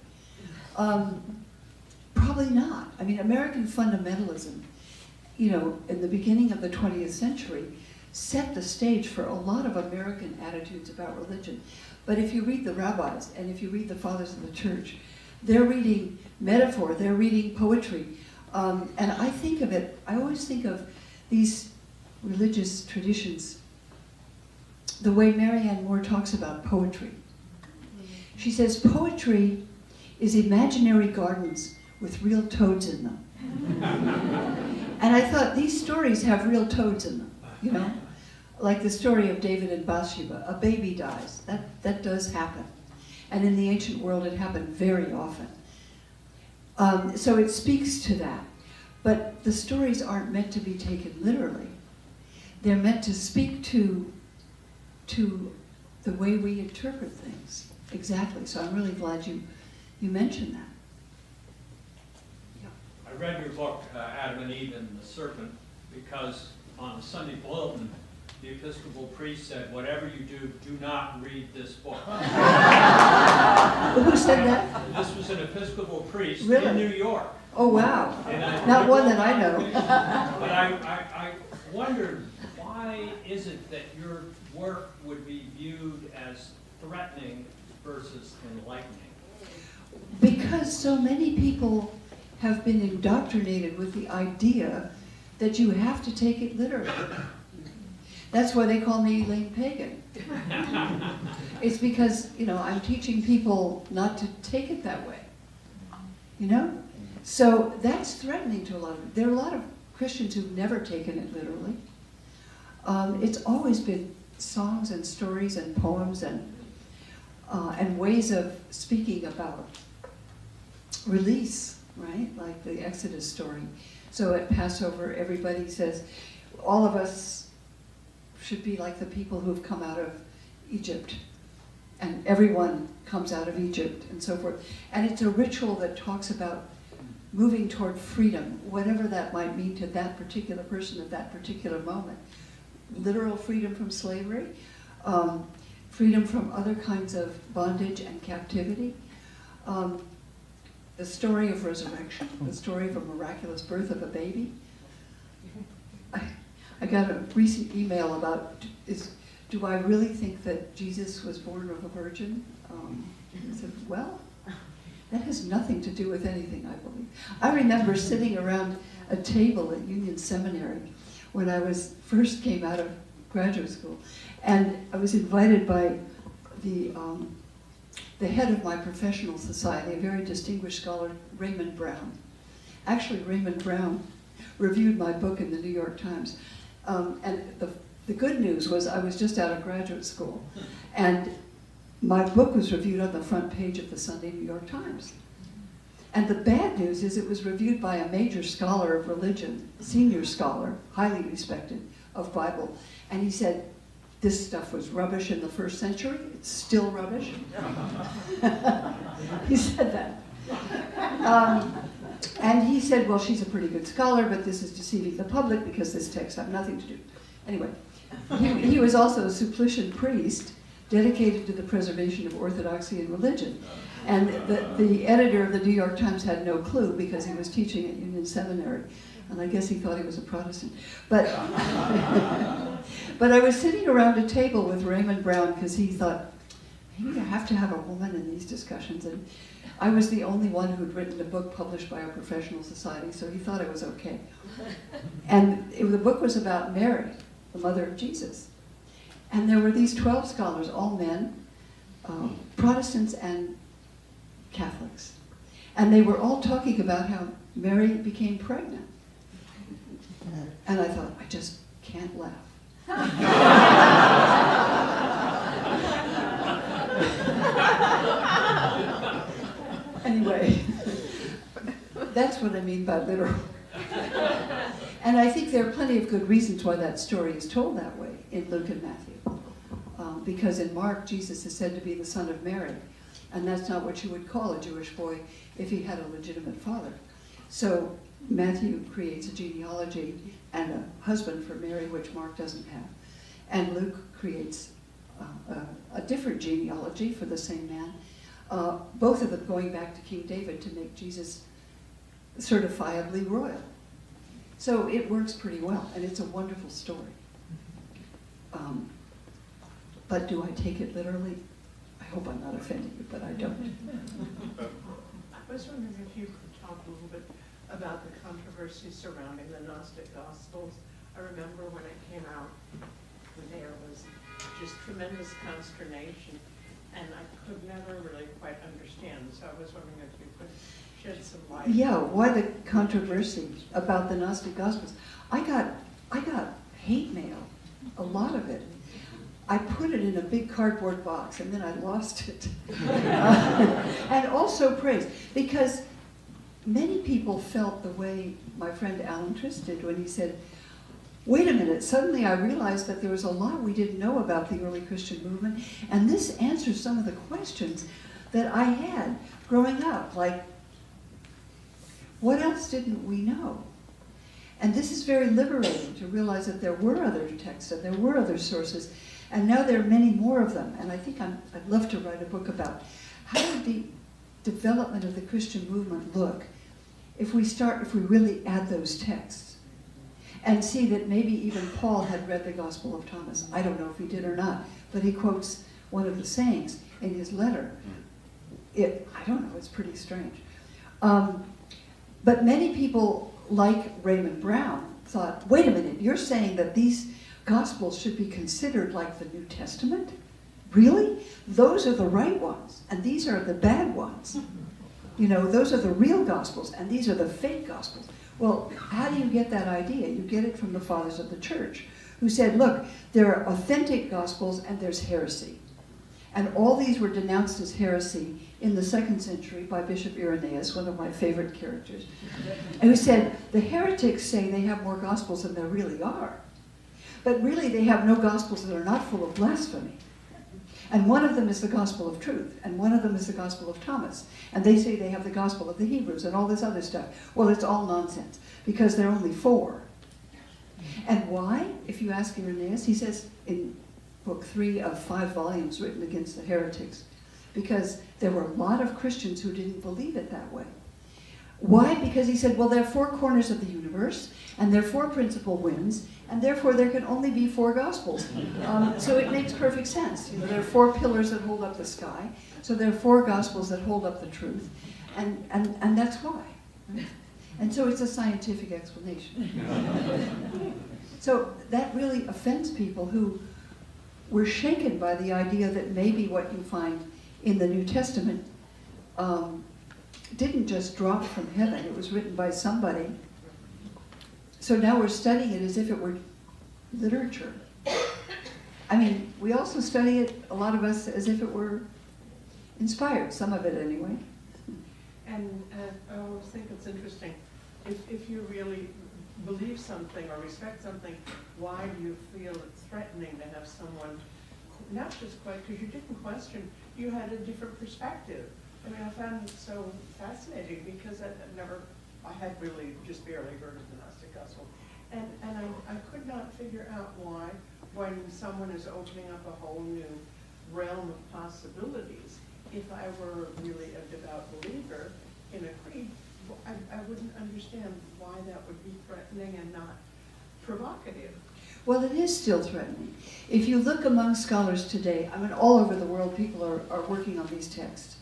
Probably not. I mean, American fundamentalism, you know, in the beginning of the 20th century, set the stage for a lot of American attitudes about religion. But if you read the rabbis, and if you read the fathers of the church, they're reading metaphor, they're reading poetry. And I think of it, I always think of these religious traditions the way Marianne Moore talks about poetry. She says, poetry is imaginary gardens with real toads in them. And I thought, these stories have real toads in them, you know? Like the story of David and Bathsheba. A baby dies. That does happen. And in the ancient world, it happened very often. So it speaks to that. But the stories aren't meant to be taken literally. They're meant to speak to the way we interpret things. Exactly. So I'm really glad you mentioned that. I read your book, Adam and Eve and the Serpent, because on the Sunday Bulletin, the Episcopal priest said, whatever you do not read this book. Who said that? This was an Episcopal priest Really? in New York. Oh, wow. Not one that I know. But I wondered, why is it that your work would be viewed as threatening versus enlightening? Because so many people have been indoctrinated with the idea that you have to take it literally. That's why they call me Elaine Pagan. It's because, you know, I'm teaching people not to take it that way. You know? So that's threatening to a lot of, there are a lot of Christians who've never taken it literally. It's always been songs and stories and poems and ways of speaking about release, right? Like the Exodus story. So at Passover, everybody says, all of us should be like the people who've come out of Egypt. And everyone comes out of Egypt and so forth. And it's a ritual that talks about moving toward freedom, whatever that might mean to that particular person at that particular moment. Literal freedom from slavery, freedom from other kinds of bondage and captivity, the story of resurrection, the story of a miraculous birth of a baby. I got a recent email about, do I really think that Jesus was born of a virgin? I said, well, That has nothing to do with anything, I believe. I remember sitting around a table at Union Seminary when I first came out of graduate school, and I was invited by the head of my professional society, a very distinguished scholar, Raymond Brown. Actually, Raymond Brown reviewed my book in the New York Times, and the good news was I was just out of graduate school, and my book was reviewed on the front page of the Sunday New York Times. And the bad news is it was reviewed by a major scholar of religion, senior scholar, highly respected, of Bible. And he said, this stuff was rubbish in the first century, it's still rubbish. He said that. And he said, well, she's a pretty good scholar, but this is deceiving the public because this text had nothing to do. Anyway, he was also a Sulpician priest, dedicated to the preservation of orthodoxy in religion. And the editor of the New York Times had no clue because he was teaching at Union Seminary. And I guess he thought he was a Protestant. But, but I was sitting around a table with Raymond Brown because he thought, maybe I have to have a woman in these discussions. And I was the only one who'd written a book published by a professional society, so he thought it was okay. And the book was about Mary, the mother of Jesus. And there were these 12 scholars, all men, Protestants and Catholics. And they were all talking about how Mary became pregnant. And I thought, I just can't laugh. Anyway, that's what I mean by literal. And I think there are plenty of good reasons why that story is told that way in Luke and Matthew. Because in Mark, Jesus is said to be the son of Mary. And that's not what you would call a Jewish boy if he had a legitimate father. So Matthew creates a genealogy and a husband for Mary, which Mark doesn't have. And Luke creates a different genealogy for the same man. Both of them going back to King David to make Jesus certifiably royal. So it works pretty well, and it's a wonderful story. But do I take it literally? I hope I'm not offending you, but I don't. I was wondering if you could talk a little bit about the controversy surrounding the Gnostic Gospels. I remember when it came out, there was just tremendous consternation, and I could never really quite understand. So I was wondering if you could shed some light. Yeah, why the controversy about the Gnostic Gospels? I got hate mail, a lot of it. I put it in a big cardboard box, and then I lost it. And also praise, because many people felt the way my friend Alan Trist did when he said, wait a minute, suddenly I realized that there was a lot we didn't know about the early Christian movement, and this answers some of the questions that I had growing up, like, what else didn't we know? And this is very liberating to realize that there were other texts and there were other sources, and now there are many more of them. And I think I'd love to write a book about how did the development of the Christian movement look if we really add those texts and see that maybe even Paul had read the Gospel of Thomas. I don't know if he did or not, but he quotes one of the sayings in his letter. I don't know, it's pretty strange. But many people, like Raymond Brown, thought, wait a minute, you're saying that these Gospels should be considered like the New Testament? Really? Those are the right ones, and these are the bad ones. You know, those are the real Gospels, and these are the fake Gospels. Well, how do you get that idea? You get it from the fathers of the church, who said, look, there are authentic Gospels and there's heresy. And all these were denounced as heresy in the 2nd century by Bishop Irenaeus, one of my favorite characters, who said, the heretics say they have more Gospels than there really are. But really they have no Gospels that are not full of blasphemy. And one of them is the Gospel of Truth, and one of them is the Gospel of Thomas. And they say they have the Gospel of the Hebrews and all this other stuff. Well, it's all nonsense, because there are only 4. And why? If you ask Irenaeus, he says in book 3 of 5 volumes written against the heretics, because there were a lot of Christians who didn't believe it that way. Why? Because he said, well, there are 4 corners of the universe, and there are 4 principal winds, and therefore there can only be 4 gospels. So it makes perfect sense. You know, there are 4 pillars that hold up the sky, so there are 4 gospels that hold up the truth, and that's why. And so it's a scientific explanation. So that really offends people who were shaken by the idea that maybe what you find in the New Testament didn't just drop from heaven, it was written by somebody. So now we're studying it as if it were literature. I mean, we also study it, a lot of us, as if it were inspired, some of it anyway. And I always think it's interesting, if you really believe something or respect something, why do you feel it's threatening to have someone, not just quite, because you didn't question, you had a different perspective. I mean, I found it so fascinating because I had really just barely heard of the Gnostic Gospel. And I could not figure out why, when someone is opening up a whole new realm of possibilities, if I were really a devout believer in a creed, I wouldn't understand why that would be threatening and not provocative. Well, it is still threatening. If you look among scholars today, I mean, all over the world, people are working on these texts.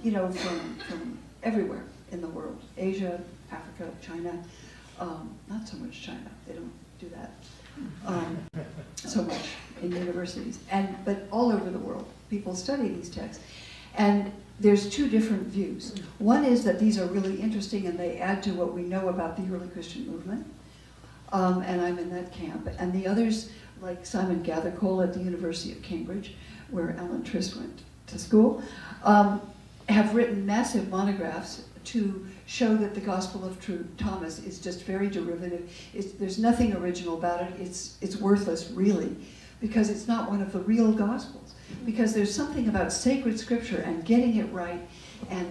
You know, from everywhere in the world, Asia, Africa, China, not so much China, they don't do that so much in universities, but all over the world, people study these texts. And there's 2 different views. One is that these are really interesting and they add to what we know about the early Christian movement, and I'm in that camp. And the others, like Simon Gathercole at the University of Cambridge, where Alan Trist went to school, have written massive monographs to show that the Gospel of Thomas is just very derivative. There's nothing original about it. It's worthless, really, because it's not one of the real Gospels. Because there's something about sacred scripture and getting it right and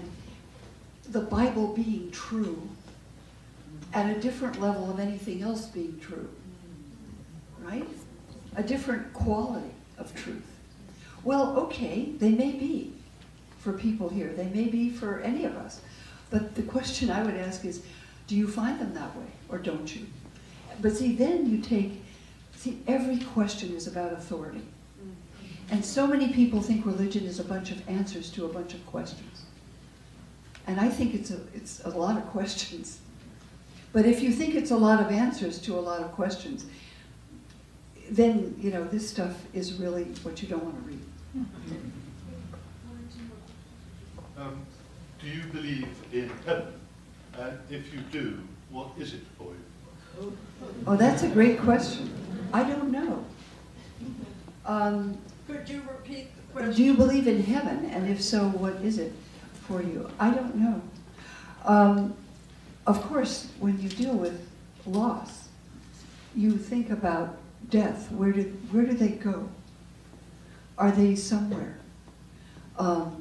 the Bible being true at a different level of anything else being true, right? A different quality of truth. Well, okay, they may be for people here. They may be for any of us. But the question I would ask is, do you find them that way or don't you? But see, then you every question is about authority. And so many people think religion is a bunch of answers to a bunch of questions. And I think it's a lot of questions. But if you think it's a lot of answers to a lot of questions, then, you know, this stuff is really what you don't want to read. Do you believe in heaven? And if you do, what is it for you? Oh, that's a great question. I don't know. Could you repeat the question? Do you believe in heaven? And if so, what is it for you? I don't know. Of course, when you deal with loss, you think about death. Where do they go? Are they somewhere? Are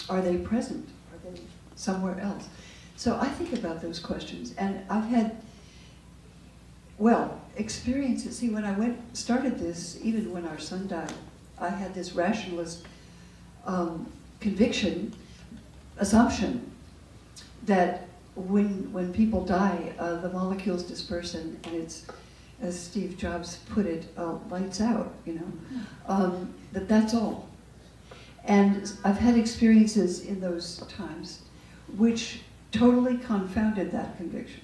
they present? Are they somewhere else? So I think about those questions, and I've had, well, experiences. See, when I started this, even when our son died, I had this rationalist assumption that when people die, the molecules disperse and it's, as Steve Jobs put it, lights out, you know, that's all. And I've had experiences in those times which totally confounded that conviction.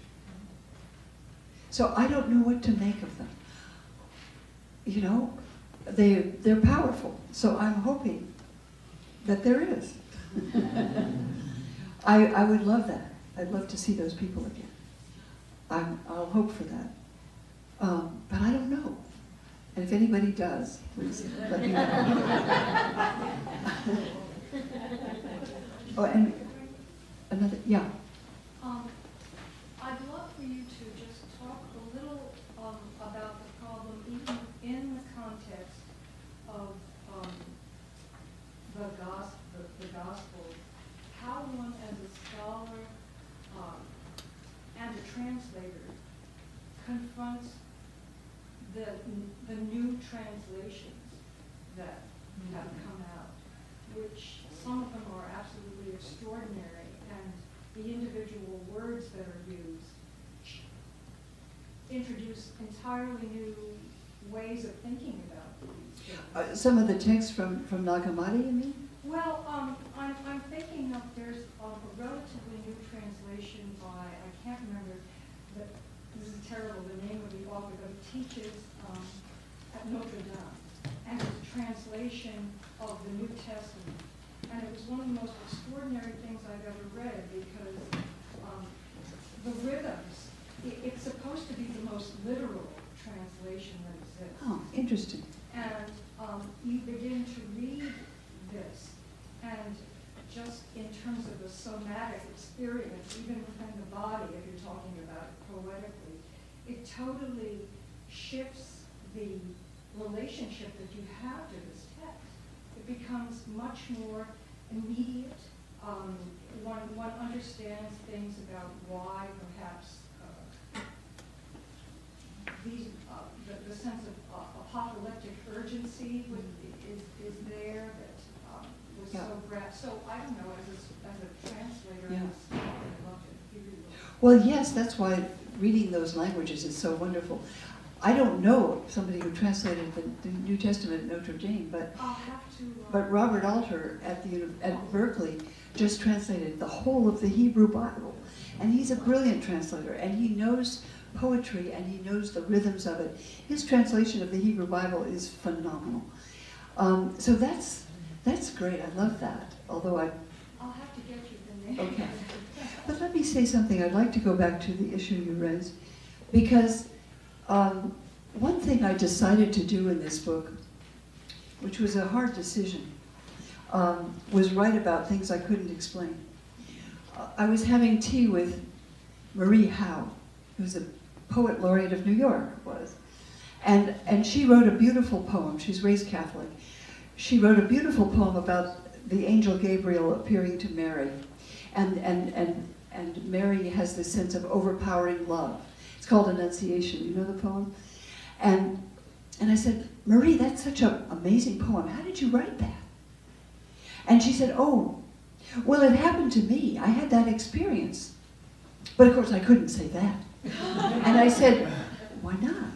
So I don't know what to make of them. You know, they're powerful, so I'm hoping that there is. I would love that. I'd love to see those people again. I'll hope for that. But I don't know. And if anybody does, please let me know. Oh, and another, yeah. I'd love for you to just talk a little about the problem, even in the context of the gospel, how one as a scholar and a translator confronts the new translations that have come out, which some of them are absolutely extraordinary, and the individual words that are used introduce entirely new ways of thinking about these things. Some of the texts from Nagamati, you mean? Well, I'm thinking of, there's a relatively new translation by, I can't remember, this is terrible, the name of the author, but he teaches at Notre Dame, and it's a translation of the New Testament. And it was one of the most extraordinary things I've ever read, because the rhythms, it's supposed to be the most literal translation that exists. Oh, interesting. And you begin to read this, and just in terms of the somatic experience, even within the body, if you're talking about it poetically, it totally shifts the relationship that you have to this text. It becomes much more immediate. One understands things about why perhaps the sense of apocalyptic urgency is there that was Yeah. so grasped. So I don't know, as a translator, Yeah. I love it. Really love it. Well, yes, that's why reading those languages is so wonderful. I don't know somebody who translated the New Testament at Notre Dame, but I'll have to. But Robert Alter at Berkeley just translated the whole of the Hebrew Bible. And he's a brilliant translator, and he knows poetry, and he knows the rhythms of it. His translation of the Hebrew Bible is phenomenal. So that's great. I love that. Although I'll have to get you the name. okay. But let me say something. I'd like to go back to the issue you raised, because one thing I decided to do in this book, which was a hard decision, was write about things I couldn't explain. I was having tea with Marie Howe, who's a poet laureate of New York, and she wrote a beautiful poem. She's raised Catholic. She wrote a beautiful poem about the angel Gabriel appearing to Mary, and Mary has this sense of overpowering love. It's called Annunciation. You know the poem? And I said, Marie, that's such an amazing poem. How did you write that? And she said, oh, well, it happened to me. I had that experience. But of course, I couldn't say that. And I said, why not?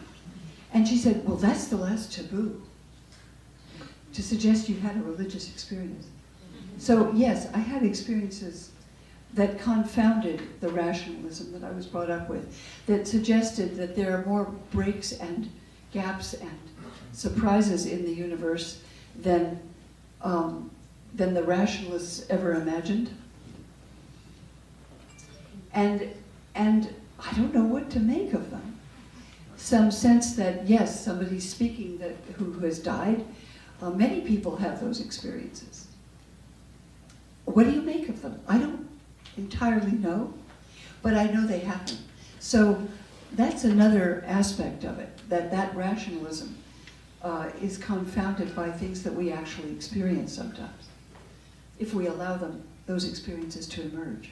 And she said, well, that's the last taboo, to suggest you had a religious experience. So yes, I had experiences that confounded the rationalism that I was brought up with, that suggested that there are more breaks and gaps and surprises in the universe than the rationalists ever imagined. And I don't know what to make of them. Some sense that, yes, somebody's speaking who has died. Many people have those experiences. What do you make of them? I don't entirely know, but I know they happen. So that's another aspect of it, that rationalism is confounded by things that we actually experience sometimes, if we allow those experiences to emerge.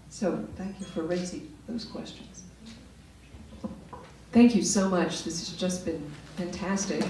So thank you for raising those questions. Thank you so much. This has just been fantastic.